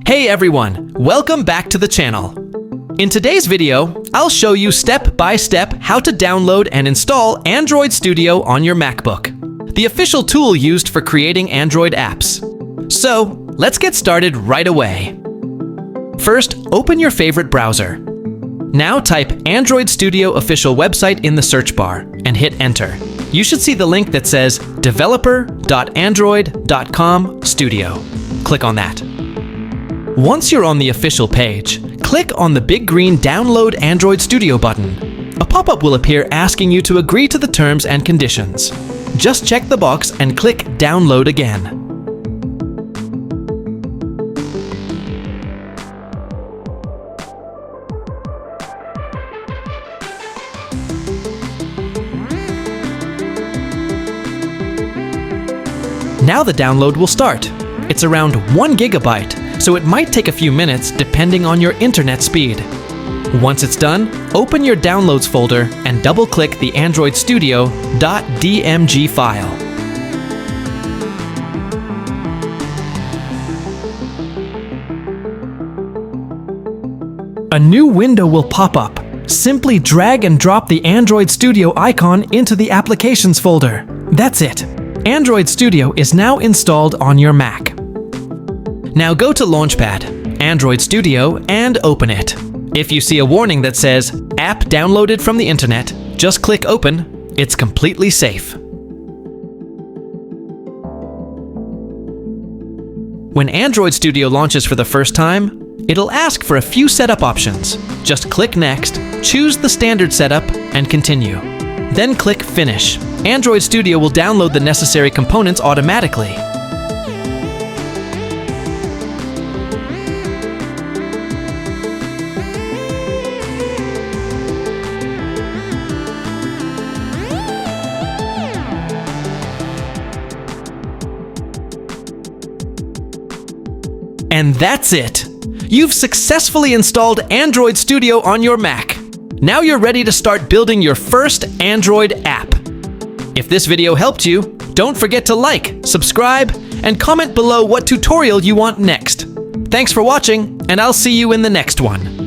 Hey everyone, welcome back to the channel. In today's video, I'll show you step by step how to download and install Android Studio on your MacBook, the official tool used for creating Android apps. So, let's get started right away. First, open your favorite browser. Now type Android Studio official website in the search bar and hit enter. You should see the link that says developer.android.com studio. Click on that. Once you're on the official page, click on the big green Download Android Studio button. A pop-up will appear asking you to agree to the terms and conditions. Just check the box and click Download again. Now the download will start. It's around 1 gigabyte, so it might take a few minutes depending on your internet speed. Once it's done, open your Downloads folder and double-click the Android Studio.dmg file. A new window will pop up. Simply drag and drop the Android Studio icon into the Applications folder. That's it. Android Studio is now installed on your Mac. Now go to Launchpad, Android Studio, and open it. If you see a warning that says, App downloaded from the internet, just click Open. It's completely safe. When Android Studio launches for the first time, it'll ask for a few setup options. Just click Next, choose the standard setup, and continue. Then click Finish. Android Studio will download the necessary components automatically. And that's it! You've successfully installed Android Studio on your Mac. Now you're ready to start building your first Android app. If this video helped you, don't forget to like, subscribe, and comment below what tutorial you want next. Thanks for watching, and I'll see you in the next one.